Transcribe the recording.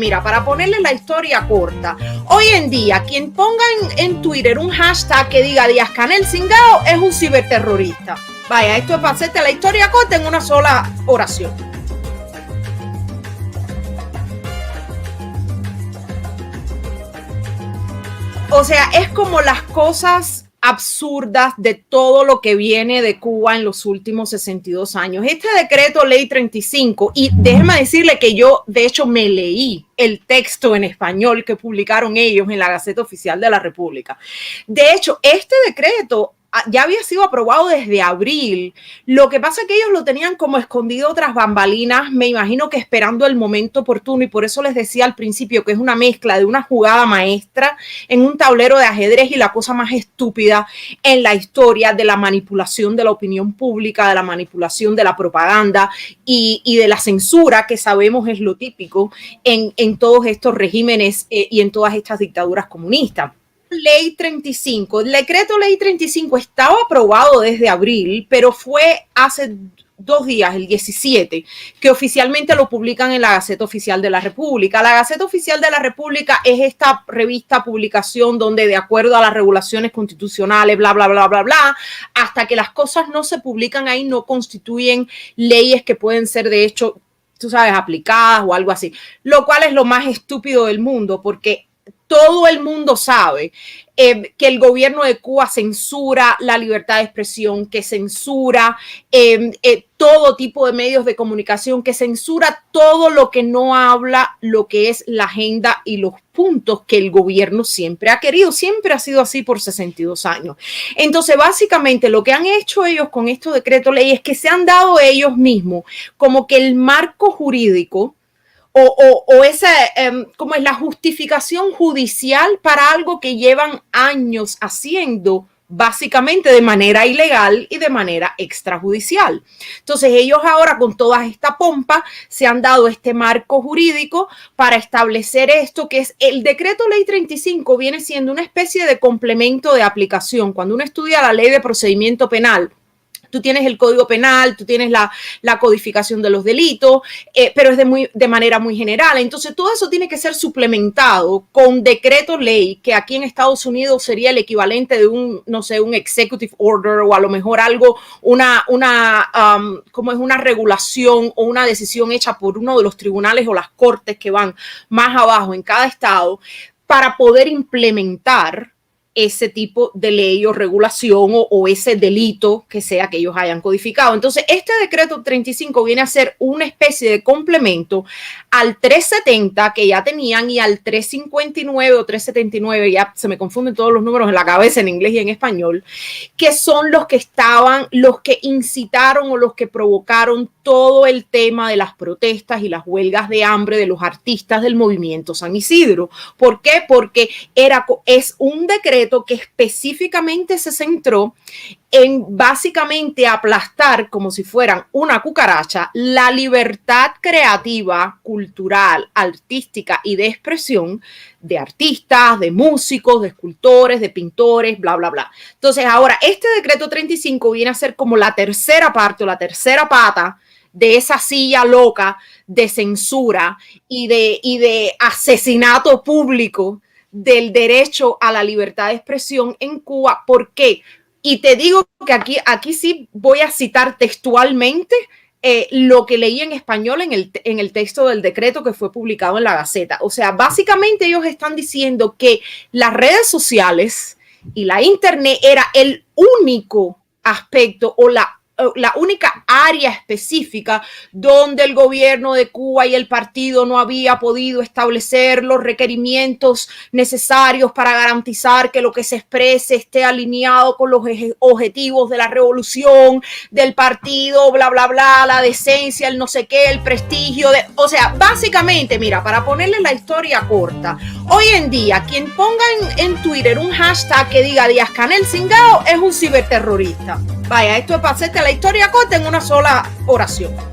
Mira, para ponerle la historia corta, hoy en día quien ponga en Twitter un hashtag que diga Díaz-Canel Cingado es un ciberterrorista. Vaya, esto es para hacerte la historia corta en una sola oración. O sea, es como las cosas absurdas de todo lo que viene de Cuba en los últimos 62 años. Este decreto ley 35, y déjeme decirle que yo de hecho me leí el texto en español que publicaron ellos en la Gaceta Oficial de la República. De hecho, este decreto ya había sido aprobado desde abril. Lo que pasa es que ellos lo tenían como escondido tras bambalinas, me imagino que esperando el momento oportuno, y por eso les decía al principio que es una mezcla de una jugada maestra en un tablero de ajedrez y la cosa más estúpida en la historia de la manipulación de la opinión pública, de la manipulación de la propaganda y de la censura, que sabemos es lo típico en todos estos regímenes y en todas estas dictaduras comunistas. Ley 35, el decreto ley 35 estaba aprobado desde abril, pero fue hace 2 días, el 17, que oficialmente lo publican en la Gaceta Oficial de la República. La Gaceta Oficial de la República es esta revista, publicación donde de acuerdo a las regulaciones constitucionales, bla, bla, bla, bla, bla, hasta que las cosas no se publican ahí, no constituyen leyes que pueden ser de hecho, tú sabes, aplicadas o algo así, lo cual es lo más estúpido del mundo, porque todo el mundo sabe que el gobierno de Cuba censura la libertad de expresión, que censura todo tipo de medios de comunicación, que censura todo lo que no habla lo que es la agenda y los puntos que el gobierno siempre ha querido. Siempre ha sido así por 62 años. Entonces, básicamente, lo que han hecho ellos con estos decretos ley es que se han dado ellos mismos como que el marco jurídico o esa, como es la justificación judicial para algo que llevan años haciendo básicamente de manera ilegal y de manera extrajudicial. Entonces ellos ahora con toda esta pompa se han dado este marco jurídico para establecer esto, que es el decreto ley 35, viene siendo una especie de complemento de aplicación. Cuando uno estudia la ley de procedimiento penal, tú tienes el Código Penal, tú tienes la codificación de los delitos, pero es de manera muy general. Entonces, todo eso tiene que ser suplementado con decreto ley, que aquí en Estados Unidos sería el equivalente de un, no sé, un executive order o a lo mejor algo, como es una regulación o una decisión hecha por uno de los tribunales o las cortes que van más abajo en cada estado para poder implementar ese tipo de ley o regulación o ese delito que sea que ellos hayan codificado. Entonces, este decreto 35 viene a ser una especie de complemento al 370 que ya tenían y al 359 o 379, ya se me confunden todos los números en la cabeza en inglés y en español, que son los que incitaron o los que provocaron todo el tema de las protestas y las huelgas de hambre de los artistas del movimiento San Isidro. ¿Por qué? Porque es un decreto que específicamente se centró en básicamente aplastar como si fueran una cucaracha la libertad creativa, cultural, artística y de expresión de artistas, de músicos, de escultores, de pintores, bla, bla, bla. Entonces ahora este decreto 35 viene a ser como la tercera parte o la tercera pata de esa silla loca de censura y de asesinato público del derecho a la libertad de expresión en Cuba. ¿Por qué? Y te digo que aquí sí voy a citar textualmente lo que leí en español en el texto del decreto que fue publicado en la Gaceta. O sea, básicamente ellos están diciendo que las redes sociales y la internet era el único aspecto o la única área específica donde el gobierno de Cuba y el partido no había podido establecer los requerimientos necesarios para garantizar que lo que se exprese esté alineado con los objetivos de la revolución, del partido, bla, bla, bla, la decencia, el no sé qué, el prestigio. O sea, básicamente, mira, para ponerle la historia corta, hoy en día quien ponga en Twitter un hashtag que diga Díaz-Canel Cingado es un ciberterrorista. Vaya, esto es para hacerte la historia corta en una sola oración.